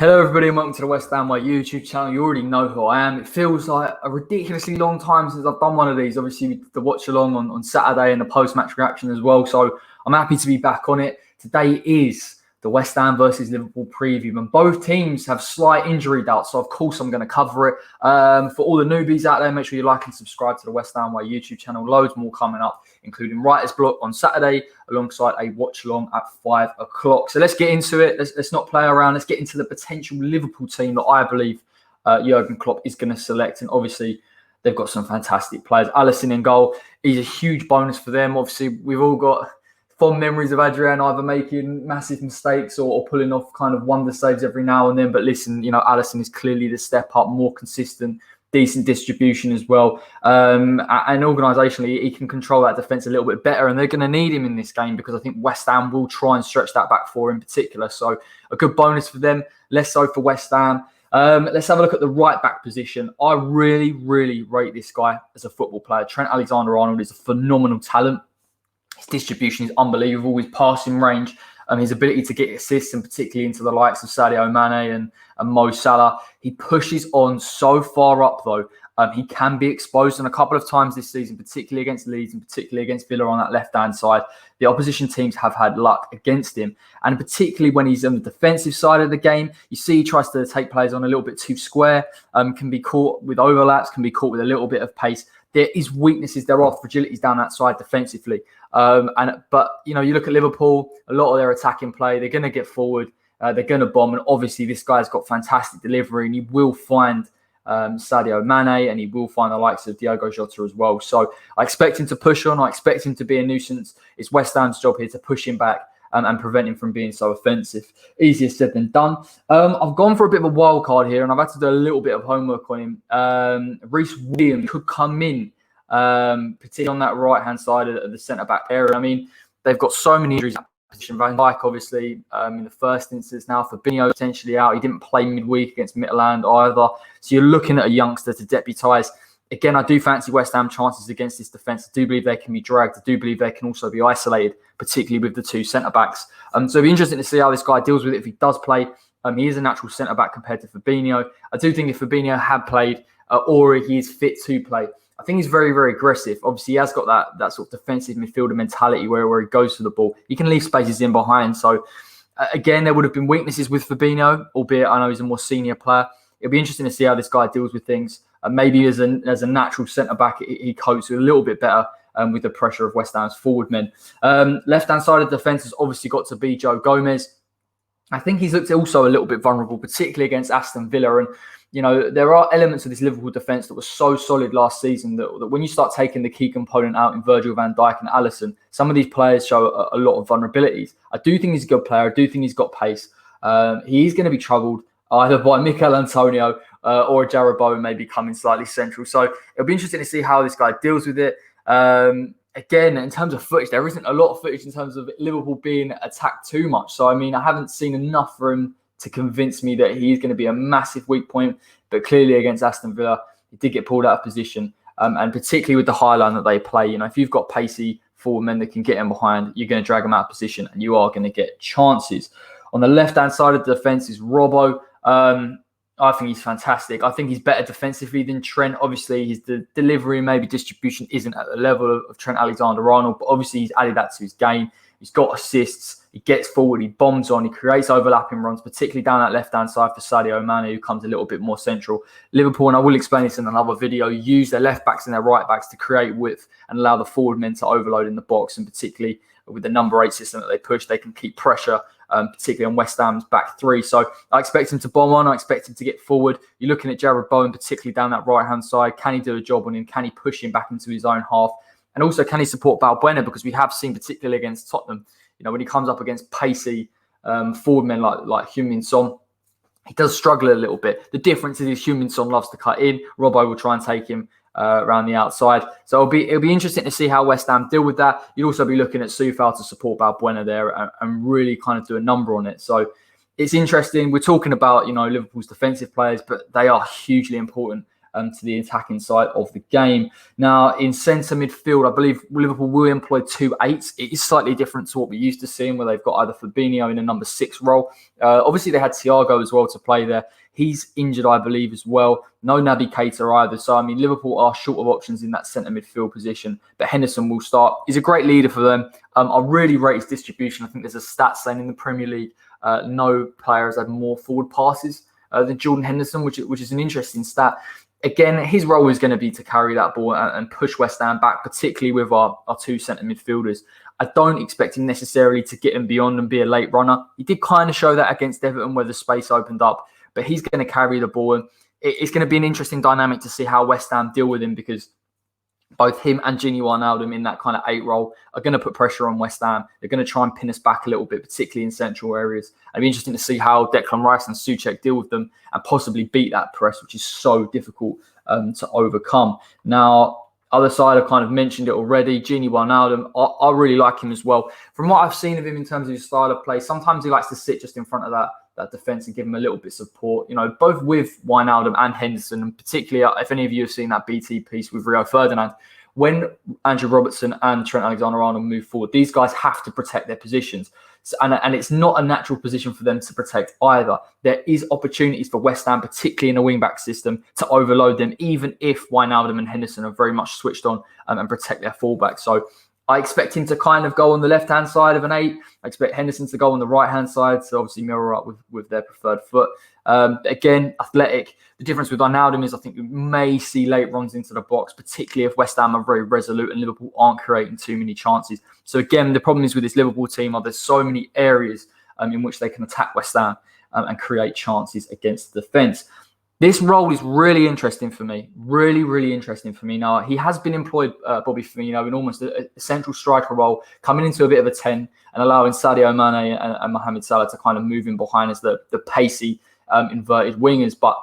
Hello everybody and welcome to the West Ham YouTube channel. You already know who I am. It feels like a ridiculously long time since I've done one of these. Obviously we did the watch along on Saturday and the post-match reaction as well. So I'm happy to be back on it. Today is the West Ham versus Liverpool preview, and both teams have slight injury doubts. So of course I'm going to cover it. For all the newbies out there, make sure you like and subscribe to the West Ham YouTube channel. Loads more coming up, including Writer's Block on Saturday, alongside a watch along at 5 o'clock. So let's get into it. Let's not play around. Let's get into the potential Liverpool team that I believe Jurgen Klopp is going to select. And obviously, they've got some fantastic players. Alisson in goal is a huge bonus for them. Obviously, we've all got fond memories of Adrian either making massive mistakes or pulling off kind of wonder saves every now and then. But listen, you know, Alisson is clearly the step up, more consistent, decent distribution as well. And organisationally, he can control that defence a little bit better. And they're going to need him in this game because I think West Ham will try and stretch that back four in particular. So a good bonus for them, less so for West Ham. Let's have a look at the right-back position. I really, really rate this guy as a football player. Trent Alexander-Arnold is a phenomenal talent. His distribution is unbelievable. His passing range, his ability to get assists, and particularly into the likes of Sadio Mane and Mo Salah. He pushes on so far up, though. He can be exposed, and a couple of times this season, particularly against Leeds and particularly against Villa on that left-hand side, the opposition teams have had luck against him. And particularly when he's on the defensive side of the game, you see he tries to take players on a little bit too square, can be caught with overlaps, can be caught with a little bit of pace. There is weaknesses, there are fragilities down that side defensively. But, you know, you look at Liverpool, a lot of their attacking play, they're going to get forward, they're going to bomb. And obviously this guy's got fantastic delivery, and he will find Sadio Mane, and he will find the likes of Diogo Jota as well. So I expect him to push on. I expect him to be a nuisance. It's West Ham's job here to push him back and prevent him from being so offensive. Easier said than done. I've gone for a bit of a wild card here, and I've had to do a little bit of homework on him. Reece Williams could come in, particularly on that right-hand side of the centre-back area. I mean, they've got so many injuries. Van Dijk, obviously, in the first instance now. Fabinho potentially out. He didn't play midweek against Midtjylland either. So you're looking at a youngster to deputise. Again, I do fancy West Ham chances against this defence. I do believe they can be dragged. I do believe they can also be isolated, particularly with the two centre-backs. So it'll be interesting to see how this guy deals with it if he does play. He is a natural centre-back compared to Fabinho. I do think if Fabinho had played or he is fit to play, I think he's very, very aggressive. Obviously, he has got that sort of defensive midfielder mentality where he goes for the ball. He can leave spaces in behind. So, again, there would have been weaknesses with Fabinho, albeit I know he's a more senior player. It'll be interesting to see how this guy deals with things. Maybe as a natural centre-back, he copes with a little bit better with the pressure of West Ham's forward men. Left-hand side of the defence has obviously got to be Joe Gomez. I think he's looked also a little bit vulnerable, particularly against Aston Villa. And, you know, there are elements of this Liverpool defence that was so solid last season that when you start taking the key component out in Virgil Van Dijk and Alisson, some of these players show a lot of vulnerabilities. I do think he's a good player. I do think he's got pace. He is going to be troubled either by Michail Antonio or Jarrod Bowen maybe coming slightly central. So it'll be interesting to see how this guy deals with it. Again, in terms of footage, there isn't a lot of footage in terms of Liverpool being attacked too much. So, I mean, I haven't seen enough for him to convince me that he's going to be a massive weak point. But clearly against Aston Villa, he did get pulled out of position. And particularly with the high line that they play, you know, if you've got pacey forward men that can get in behind, you're going to drag them out of position and you are going to get chances. On the left-hand side of the defence is Robbo. I think he's fantastic. I think he's better defensively than Trent. Obviously, his delivery, maybe distribution isn't at the level of Trent Alexander-Arnold, but obviously he's added that to his game. He's got assists. He gets forward. He bombs on. He creates overlapping runs, particularly down that left-hand side for Sadio Mane, who comes a little bit more central. Liverpool, and I will explain this in another video, use their left-backs and their right-backs to create width and allow the forward men to overload in the box, and particularly with the number 8 system that they push, they can keep pressure, particularly on West Ham's back three. So I expect him to bomb on. I expect him to get forward. You're looking at Jarrod Bowen, particularly down that right-hand side. Can he do a job on him? Can he push him back into his own half? And also, can he support Balbuena? Because we have seen, particularly against Tottenham, you know, when he comes up against pacey forward men like Heung-min Son, he does struggle a little bit. The difference is Heung-min Son loves to cut in. Robbo will try and take him around the outside. So it'll be interesting to see how West Ham deal with that. You'll also be looking at Soufal to support Balbuena there and really kind of do a number on it. So it's interesting. We're talking about, you know, Liverpool's defensive players, but they are hugely important to the attacking side of the game. Now, in centre midfield, I believe Liverpool will employ 2 8s. It is slightly different to what we're used to seeing, where they've got either Fabinho in a number 6 role. Obviously, they had Thiago as well to play there. He's injured, I believe, as well. No Naby Keita either. So, I mean, Liverpool are short of options in that centre midfield position. But Henderson will start. He's a great leader for them. I really rate his distribution. I think there's a stat saying in the Premier League, no player has had more forward passes than Jordan Henderson, which is an interesting stat. Again, his role is going to be to carry that ball and push West Ham back, particularly with our 2 centre midfielders. I don't expect him necessarily to get him beyond and be a late runner. He did kind of show that against Everton where the space opened up, but he's going to carry the ball. And it's going to be an interesting dynamic to see how West Ham deal with him, because both him and Gini Wijnaldum in that kind of 8 role are going to put pressure on West Ham. They're going to try and pin us back a little bit, particularly in central areas. It'll be interesting to see how Declan Rice and Souček deal with them and possibly beat that press, which is so difficult to overcome. Now, other side, I kind of mentioned it already. Gini Wijnaldum, I really like him as well. From what I've seen of him in terms of his style of play, sometimes he likes to sit just in front of that defence and give him a little bit of support. You know, both with Wijnaldum and Henderson, and particularly if any of you have seen that BT piece with Rio Ferdinand, when Andrew Robertson and Trent Alexander-Arnold move forward, these guys have to protect their positions. So, and it's not a natural position for them to protect either. There is opportunities for West Ham, particularly in a wing-back system, to overload them, even if Wijnaldum and Henderson are very much switched on and protect their fullback. So I expect him to kind of go on the left-hand side of an 8. I expect Henderson to go on the right-hand side, to obviously mirror up with their preferred foot. Again, athletic. The difference with Wijnaldum is I think we may see late runs into the box, particularly if West Ham are very resolute and Liverpool aren't creating too many chances. So again, the problem is with this Liverpool team there's so many areas in which they can attack West Ham and create chances against the defence. This role is really interesting for me. Really, really interesting for me. Now, he has been employed, Bobby Firmino, in almost a central striker role, coming into a bit of a 10 and allowing Sadio Mane and Mohamed Salah to kind of move in behind as the pacey inverted wingers. But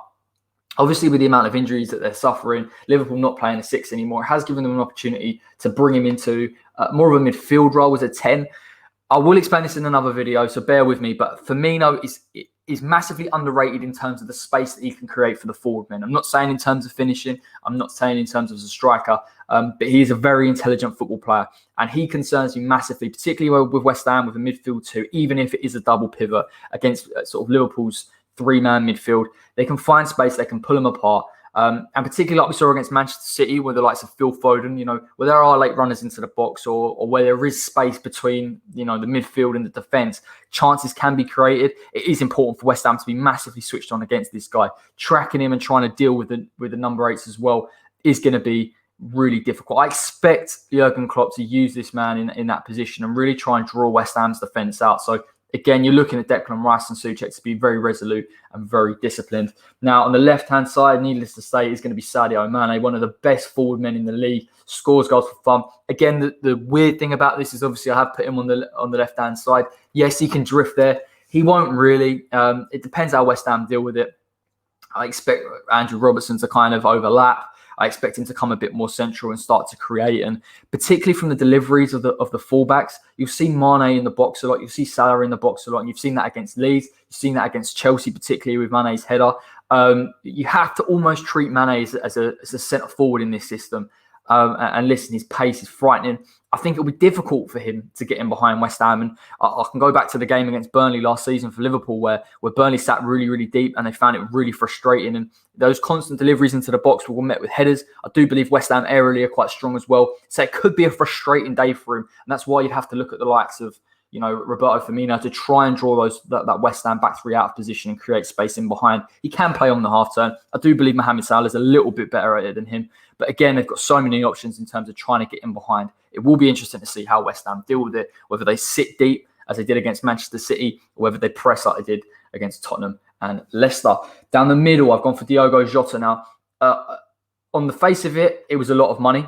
obviously, with the amount of injuries that they're suffering, Liverpool not playing a 6 anymore, it has given them an opportunity to bring him into more of a midfield role as a 10. I will explain this in another video, so bear with me. But Firmino is massively underrated in terms of the space that he can create for the forward men. I'm not saying in terms of finishing. I'm not saying in terms of as a striker. But he is a very intelligent football player. And he concerns me massively, particularly with West Ham, with a midfield 2, even if it is a double pivot against sort of Liverpool's 3-man midfield. They can find space. They can pull them apart. And particularly like we saw against Manchester City, where the likes of Phil Foden, you know, where there are late runners into the box or where there is space between, you know, the midfield and the defence, chances can be created. It is important for West Ham to be massively switched on against this guy. Tracking him and trying to deal with the number 8s as well is going to be really difficult. I expect Jurgen Klopp to use this man in that position and really try and draw West Ham's defence out. So again, you're looking at Declan Rice and Souček to be very resolute and very disciplined. Now, on the left-hand side, needless to say, is going to be Sadio Mane, one of the best forward men in the league, scores goals for fun. Again, the weird thing about this is obviously I have put him on the left-hand side. Yes, he can drift there. He won't really. It depends how West Ham deal with it. I expect Andrew Robertson to kind of overlap. I expect him to come a bit more central and start to create, and particularly from the deliveries of the fullbacks, you've seen Mane in the box a lot, you'll see Salah in the box a lot, and you've seen that against Leeds, you've seen that against Chelsea, particularly with Mane's header. You have to almost treat Mane as a centre forward in this system. And listen, his pace is frightening. I think it'll be difficult for him to get in behind West Ham. And I can go back to the game against Burnley last season for Liverpool, where Burnley sat really, really deep and they found it really frustrating. And those constant deliveries into the box were met with headers. I do believe West Ham aerially are quite strong as well. So it could be a frustrating day for him. And that's why you have to look at the likes of, you know, Roberto Firmino to try and draw that West Ham back 3 out of position and create space in behind. He can play on the half turn. I do believe Mohamed Salah is a little bit better at it than him. But again, they've got so many options in terms of trying to get in behind. It will be interesting to see how West Ham deal with it, whether they sit deep as they did against Manchester City, or whether they press like they did against Tottenham and Leicester. Down the middle, I've gone for Diogo Jota now. On the face of it, it was a lot of money.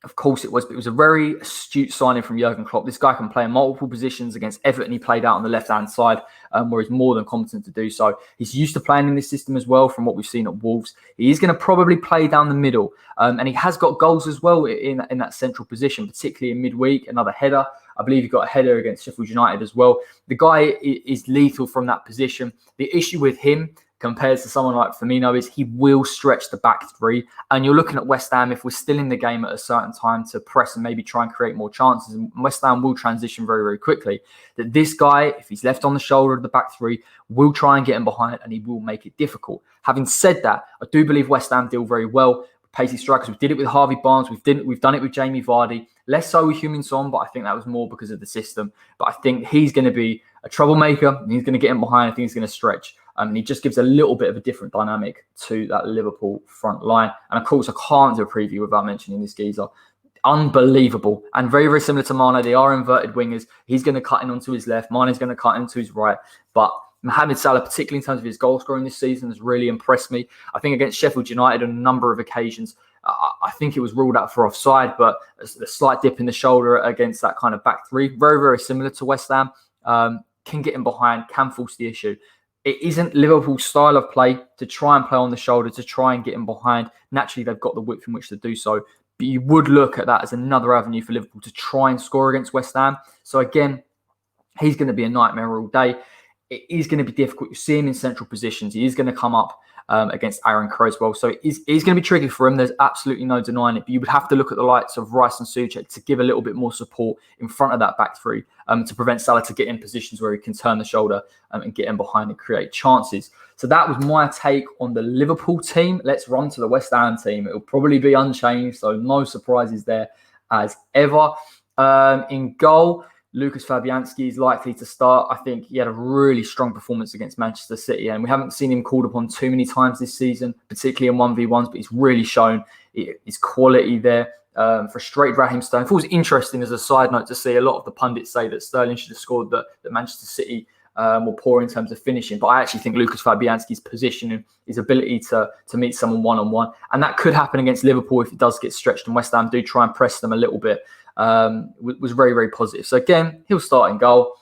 Of course it was, but it was a very astute signing from Jurgen Klopp. This guy can play in multiple positions. Against Everton, he played out on the left-hand side, where he's more than competent to do so. He's used to playing in this system as well, from what we've seen at Wolves. He is going to probably play down the middle, and he has got goals as well in that central position, particularly in midweek. Another header. I believe he got a header against Sheffield United as well. The guy is lethal from that position. The issue with him compared to someone like Firmino is he will stretch the back three. And you're looking at West Ham, if we're still in the game at a certain time, to press and maybe try and create more chances. And West Ham will transition very, very quickly. That this guy, if he's left on the shoulder of the back three, will try and get him behind and he will make it difficult. Having said that, I do believe West Ham deal very well with pacey strikers. We did it with Harvey Barnes. We've done it with Jamie Vardy. Less so with Heung-min Son, but I think that was more because of the system. But I think he's going to be a troublemaker. And he's going to get him behind. I think he's going to stretch. And he just gives a little bit of a different dynamic to that Liverpool front line. And of course, I can't do a preview without mentioning this geezer. Unbelievable. And very, very similar to Mane. They are inverted wingers. He's going to cut in onto his left. Mane's going to cut into his right. But Mohamed Salah, particularly in terms of his goal scoring this season, has really impressed me. I think against Sheffield United on a number of occasions, I think it was ruled out for offside, but a slight dip in the shoulder against that kind of back three. Very, very similar to West Ham. Can get him behind, can force the issue. It isn't Liverpool's style of play to try and play on the shoulder, to try and get him behind. Naturally, they've got the width in which to do so. But you would look at that as another avenue for Liverpool to try and score against West Ham. So again, he's going to be a nightmare all day. It is going to be difficult. You see him in central positions. He is going to come up against Aaron Cresswell. So he's going to be tricky for him. There's absolutely no denying it. But you would have to look at the likes of Rice and Souček to give a little bit more support in front of that back three to prevent Salah to get in positions where he can turn the shoulder and get in behind and create chances. So that was my take on the Liverpool team. Let's run to the West Ham team. It will probably be unchanged, so no surprises there as ever. In goal, Lucas Fabianski is likely to start. I think he had a really strong performance against Manchester City, and we haven't seen him called upon too many times this season, particularly in 1v1s, but he's really shown his quality there. Frustrated Raheem Sterling. It was interesting as a side note to see a lot of the pundits say that Sterling should have scored, that Manchester City were poor in terms of finishing. But I actually think Lucas Fabianski's position and his ability to meet someone one-on-one, and that could happen against Liverpool if it does get stretched and West Ham do try and press them a little bit, was very, very positive. So again, he'll start in goal.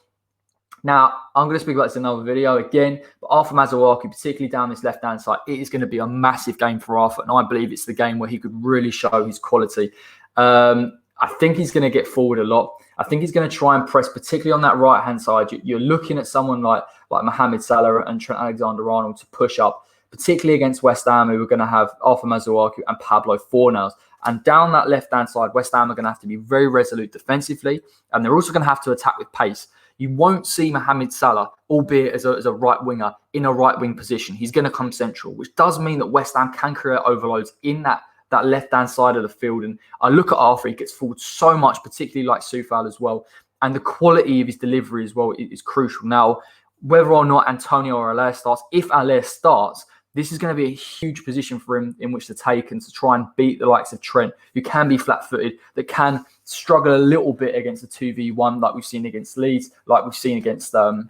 Now, I'm going to speak about this in another video again, but Arthur Masuaku, particularly down this left-hand side, it is going to be a massive game for Arthur, and I believe it's the game where he could really show his quality. I think he's going to get forward a lot. I think he's going to try and press, particularly on that right-hand side. You're looking at someone like Mohamed Salah and Trent Alexander-Arnold to push up, particularly against West Ham, who are going to have Arthur Masuaku and Pablo Fornals. And down that left-hand side, West Ham are going to have to be very resolute defensively, and they're also going to have to attack with pace. You won't see Mohamed Salah, albeit as a right winger, in a right wing position. He's going to come central, which does mean that West Ham can create overloads in that left-hand side of the field. And I look at Arthur, he gets forward so much, particularly like Soufal as well. And the quality of his delivery as well is crucial. Now, whether or not Antonio or Allaire starts, if Allaire starts, this is going to be a huge position for him in which to take and to try and beat the likes of Trent, who can be flat-footed, that can struggle a little bit against a 2v1 like we've seen against Leeds, like we've seen against the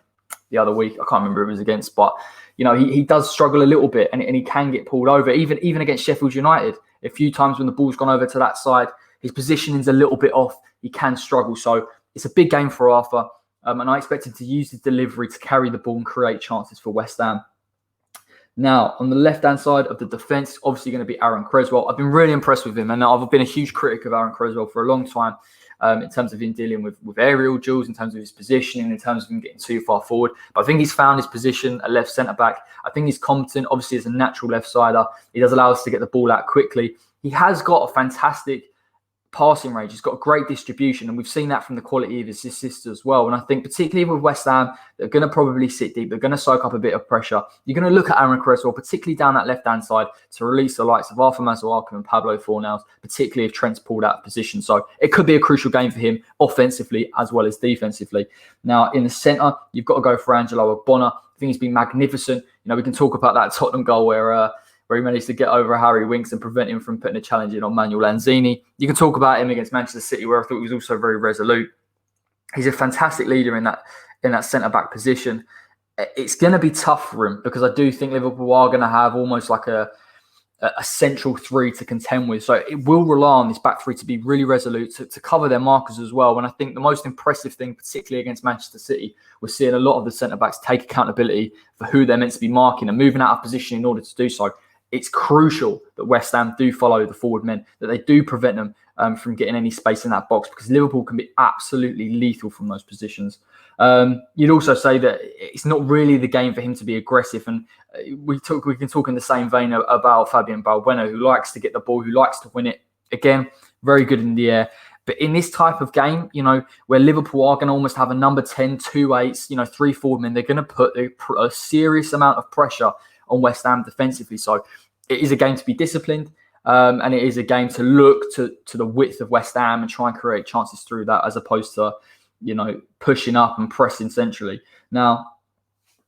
other week. I can't remember who it was against, but you know he does struggle a little bit, and he can get pulled over. Even against Sheffield United, a few times when the ball's gone over to that side, his positioning's a little bit off. He can struggle. So it's a big game for Arthur, and I expect him to use his delivery to carry the ball and create chances for West Ham. Now, on the left-hand side of the defence, obviously going to be Aaron Cresswell. I've been really impressed with him, and I've been a huge critic of Aaron Cresswell for a long time in terms of him dealing with aerial duels, in terms of his positioning, in terms of him getting too far forward. But I think he's found his position at left centre-back. I think he's competent. Obviously, as a natural left-sider, he does allow us to get the ball out quickly. He has got a fantastic passing range. He's got great distribution, and we've seen that from the quality of his assists as well. And I think particularly with West Ham, they're going to probably sit deep. They're going to soak up a bit of pressure. You're going to look at Aaron Cresswell, particularly down that left-hand side, to release the likes of Arthur Masuaku and Pablo Fornals, particularly if Trent's pulled out of position. So it could be a crucial game for him offensively as well as defensively. Now, in the centre, you've got to go for Angelo Ogbonna. I think he's been magnificent. You know, we can talk about that Tottenham goal where he managed to get over Harry Winks and prevent him from putting a challenge in on Manuel Lanzini. You can talk about him against Manchester City, where I thought he was also very resolute. He's a fantastic leader in that centre-back position. It's going to be tough for him because I do think Liverpool are going to have almost like a central three to contend with. So it will rely on this back three to be really resolute, to cover their markers as well. And I think the most impressive thing, particularly against Manchester City, we're seeing a lot of the centre-backs take accountability for who they're meant to be marking and moving out of position in order to do so. it's crucial that West Ham do follow the forward men, that they do prevent them from getting any space in that box, because Liverpool can be absolutely lethal from those positions. You'd also say that it's not really the game for him to be aggressive, and we can talk in the same vein about Fabinho and Thiago, who likes to get the ball, who likes to win it. Again, very good in the air. But in this type of game, where Liverpool are going to almost have a number 10, 2-8s, 3 forward men, they're going to put a serious amount of pressure on West Ham defensively. So it is a game to be disciplined, and it is a game to look to the width of West Ham and try and create chances through that, as opposed to, pushing up and pressing centrally. Now,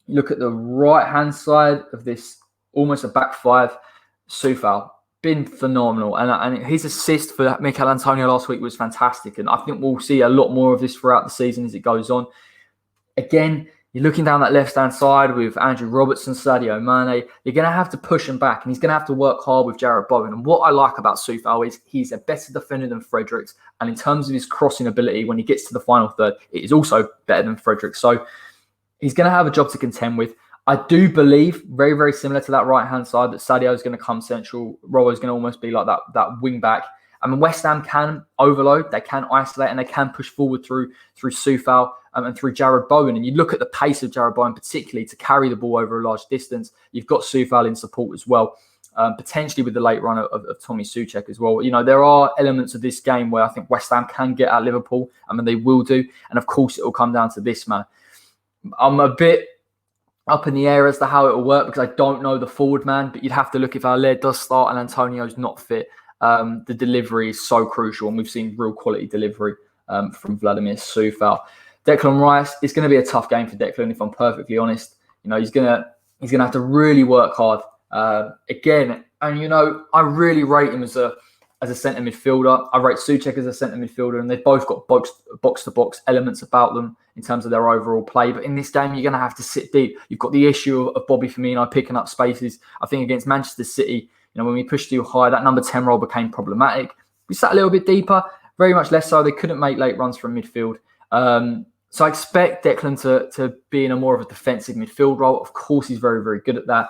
look at the right-hand side of this, almost a back five. Soufal, been phenomenal. And his assist for Michail Antonio last week was fantastic. And I think we'll see a lot more of this throughout the season as it goes on. Again, you're looking down that left-hand side with Andrew Robertson, Sadio Mane. You're going to have to push him back, and he's going to have to work hard with Jarrod Bowen. And what I like about Soufal is he's a better defender than Fredericks. And in terms of his crossing ability, when he gets to the final third, it is also better than Fredericks. So he's going to have a job to contend with. I do believe, very, very similar to that right-hand side, that Sadio is going to come central. Robo is going to almost be like that wing-back. I mean, West Ham can overload, they can isolate, and they can push forward through Soufal and through Jarrod Bowen. And you look at the pace of Jarrod Bowen, particularly to carry the ball over a large distance. You've got Soufal in support as well, potentially with the late run of Tommy Souček as well. There are elements of this game where I think West Ham can get at Liverpool. I mean, they will do. And of course, it will come down to this, man. I'm a bit up in the air as to how it will work, because I don't know the forward man, but you'd have to look if Haller does start and Antonio's not fit. The delivery is so crucial, and we've seen real quality delivery from Vladimir Soufal. Declan Rice, it's going to be a tough game for Declan, if I'm perfectly honest. He's going to have to really work hard again. And I really rate him as a centre midfielder. I rate Souček as a centre midfielder, and they've both got box-to-box elements about them in terms of their overall play. But in this game, you're going to have to sit deep. You've got the issue of Bobby Firmino picking up spaces. I think against Manchester City, when we pushed too high, that number 10 role became problematic. We sat a little bit deeper, very much less so. They couldn't make late runs from midfield. So I expect Declan to be in a more of a defensive midfield role. Of course, he's very, very good at that.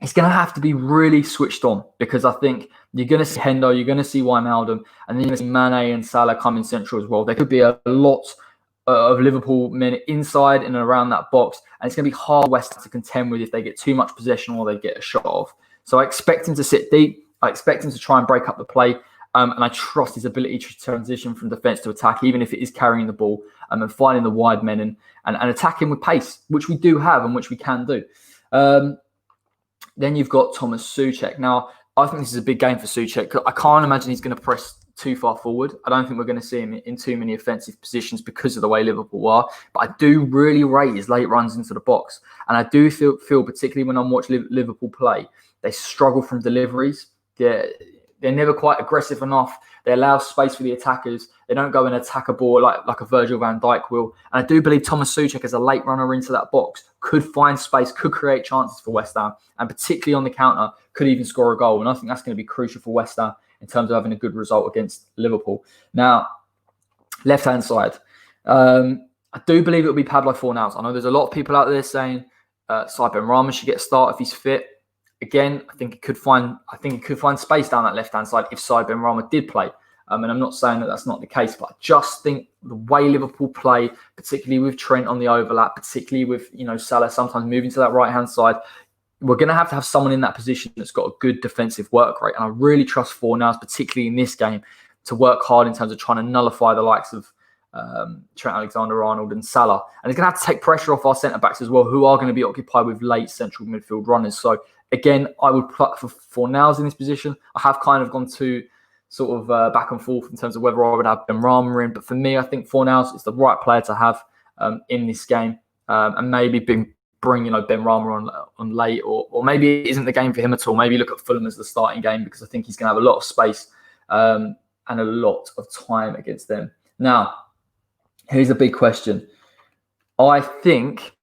It's going to have to be really switched on, because I think you're going to see Hendo, you're going to see Wijnaldum, and then you're going to see Mane and Salah come in central as well. There could be a lot of Liverpool men inside and around that box, and it's going to be hard West Ham to contend with if they get too much possession or they get a shot off. So I expect him to sit deep. I expect him to try and break up the play, and I trust his ability to transition from defence to attack, even if it is carrying the ball and finding the wide men and attacking with pace, which we do have and which we can do. Then you've got Thomas Souček. Now, I think this is a big game for Souček. I can't imagine he's going to press too far forward. I don't think we're going to see him in too many offensive positions because of the way Liverpool are. But I do really rate his late runs into the box. And I do feel particularly when I'm watching Liverpool play, they struggle from deliveries. They're never quite aggressive enough. They allow space for the attackers. They don't go and attack a ball like a Virgil van Dijk will. And I do believe Thomas Souček, as a late runner into that box, could find space, could create chances for West Ham, and particularly on the counter, could even score a goal. And I think that's going to be crucial for West Ham in terms of having a good result against Liverpool. Now, left-hand side. I do believe it will be Pablo Fornals. I know there's a lot of people out there saying Said Benrahma should get a start if he's fit. Again, I think he could find space down that left-hand side if Said Benrahma did play. And I'm not saying that that's not the case, but I just think the way Liverpool play, particularly with Trent on the overlap, particularly with Salah sometimes moving to that right-hand side, we're going to have someone in that position that's got a good defensive work rate. And I really trust Fornals, particularly in this game, to work hard in terms of trying to nullify the likes of Trent Alexander-Arnold and Salah. And he's going to have to take pressure off our centre-backs as well, who are going to be occupied with late central midfield runners. So again, I would pluck for Fornals in this position. I have kind of gone to sort of back and forth in terms of whether I would have Benrahma in. But for me, I think Fornals is the right player to have in this game. And maybe bring Benrahma on late, or maybe it isn't the game for him at all. Maybe look at Fulham as the starting game, because I think he's going to have a lot of space and a lot of time against them. Now, here's a big question. I think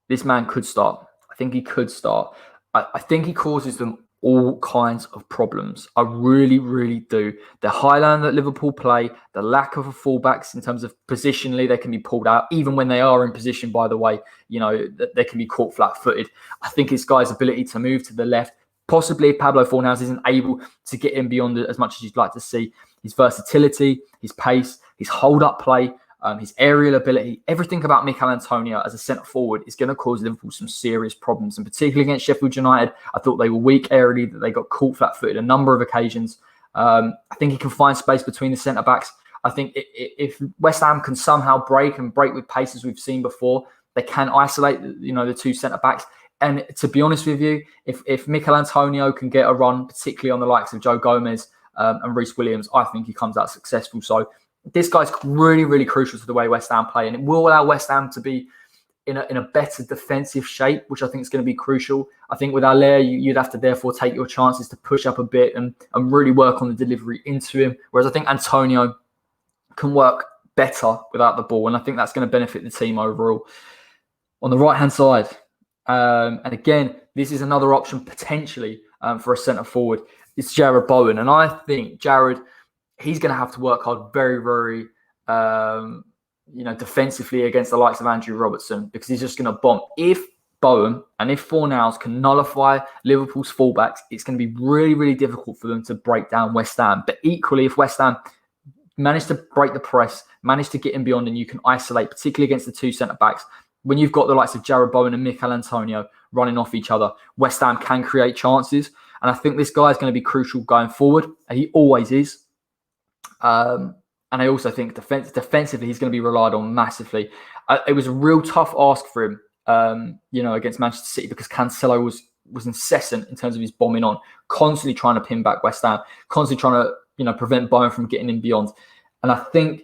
this man could start. I think he could start. I think he causes them all kinds of problems. I really, really do. The high line that Liverpool play, the lack of a fullbacks in terms of positionally, they can be pulled out. Even when they are in position, by the way, they can be caught flat-footed. I think this guy's ability to move to the left, possibly if Pablo Fornals isn't able to get in beyond it as much as you'd like to see, his versatility, his pace, his hold-up play, his aerial ability, everything about Michail Antonio as a centre-forward is going to cause Liverpool some serious problems. And particularly against Sheffield United, I thought they were weak aerially, that they got caught flat-footed a number of occasions. I think he can find space between the centre-backs. I think if West Ham can somehow break with pace as we've seen before, they can isolate the two centre-backs. And to be honest with you, if Michail Antonio can get a run, particularly on the likes of Joe Gomez and Reece Williams, I think he comes out successful. So this guy's really, really crucial to the way West Ham play, and it will allow West Ham to be in a better defensive shape, which I think is going to be crucial. I think with Haller, you'd have to therefore take your chances to push up a bit and really work on the delivery into him, whereas I think Antonio can work better without the ball, and I think that's going to benefit the team overall. On the right-hand side, and again, this is another option potentially for a centre-forward. It's Jarrod Bowen, and I think Jarrod, he's going to have to work hard very, very, defensively against the likes of Andrew Robertson, because he's just going to bomb. If Bowen and if Fornals can nullify Liverpool's fullbacks, it's going to be really, really difficult for them to break down West Ham. But equally, if West Ham manage to break the press, manage to get in beyond, and you can isolate, particularly against the two centre-backs, when you've got the likes of Jarrod Bowen and Michail Antonio running off each other, West Ham can create chances. And I think this guy is going to be crucial going forward. And he always is. And I also think defensively, he's going to be relied on massively. It was a real tough ask for him, against Manchester City, because Cancelo was incessant in terms of his bombing on, constantly trying to pin back West Ham, constantly trying to prevent Bowen from getting in beyond. And I think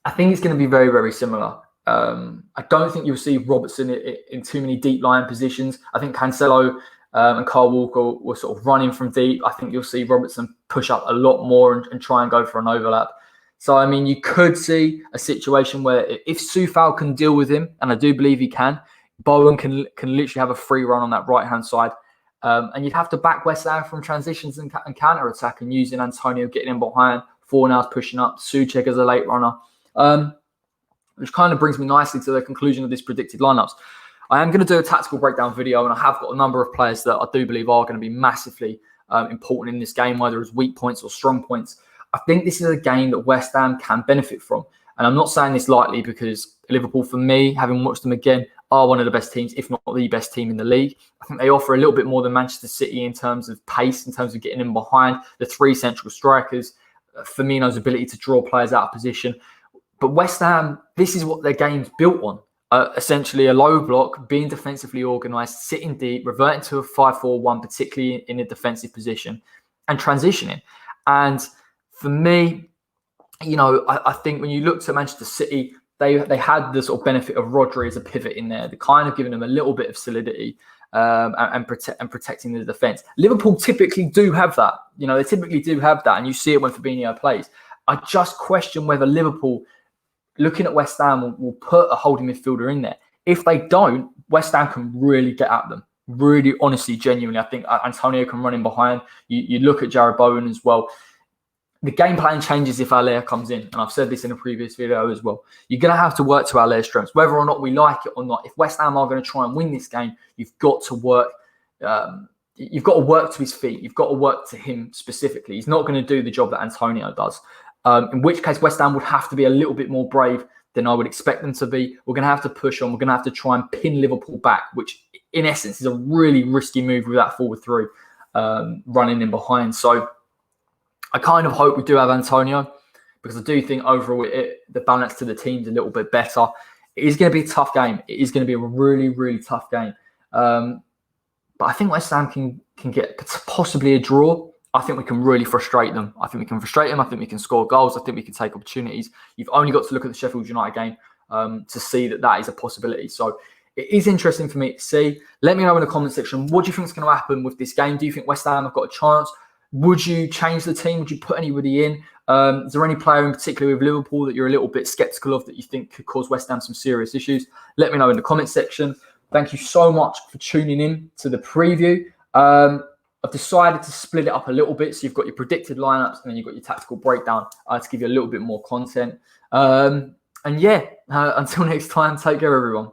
it's going to be very, very similar. I don't think you'll see Robertson in too many deep line positions. I think Cancelo and Kyle Walker were sort of running from deep. I think you'll see Robertson push up a lot more and try and go for an overlap. So, I mean, you could see a situation where if Soufal can deal with him, and I do believe he can, Bowen can literally have a free run on that right-hand side. And you'd have to back West Ham from transitions and counter-attack, and using Antonio getting in behind, Fornals pushing up, Souček as a late runner. Which kind of brings me nicely to the conclusion of this predicted lineups. I am going to do a tactical breakdown video, and I have got a number of players that I do believe are going to be massively important in this game, whether it's weak points or strong points. I think this is a game that West Ham can benefit from. And I'm not saying this lightly, because Liverpool, for me, having watched them again, are one of the best teams, if not the best team in the league. I think they offer a little bit more than Manchester City in terms of pace, in terms of getting in behind the three central strikers, Firmino's ability to draw players out of position. But West Ham, this is what their game's built on. Essentially a low block, being defensively organised, sitting deep, reverting to a 5-4-1, particularly in a defensive position, and transitioning. And for me, I think when you looked at Manchester City, they had the sort of benefit of Rodri as a pivot in there, the kind of giving them a little bit of solidity and protecting the defence. Liverpool typically do have that. They typically do have that, and you see it when Fabinho plays. I just question whether Liverpool, looking at West Ham, will put a holding midfielder in there. If they don't, West Ham can really get at them. Really, honestly, genuinely. I think Antonio can run in behind. You look at Jarrod Bowen as well. The game plan changes if Haller comes in. And I've said this in a previous video as well. You're going to have to work to Haller's strengths, whether or not we like it or not. If West Ham are going to try and win this game, you've got to work. You've got to work to his feet. You've got to work to him specifically. He's not going to do the job that Antonio does. In which case, West Ham would have to be a little bit more brave than I would expect them to be. We're going to have to push on. We're going to have to try and pin Liverpool back, which in essence is a really risky move with that forward through running in behind. So I kind of hope we do have Antonio, because I do think overall the balance to the team's a little bit better. It is going to be a tough game. It is going to be a really, really tough game. But I think West Ham can get possibly a draw. I think we can really frustrate them. I think we can frustrate them. I think we can score goals. I think we can take opportunities. You've only got to look at the Sheffield United game to see that is a possibility. So it is interesting for me to see. Let me know in the comment section, what do you think is going to happen with this game? Do you think West Ham have got a chance? Would you change the team? Would you put anybody in? Is there any player in particular with Liverpool that you're a little bit sceptical of, that you think could cause West Ham some serious issues? Let me know in the comment section. Thank you so much for tuning in to the preview. I've decided to split it up a little bit. So you've got your predicted lineups and then you've got your tactical breakdown to give you a little bit more content. And yeah, until next time, take care, everyone.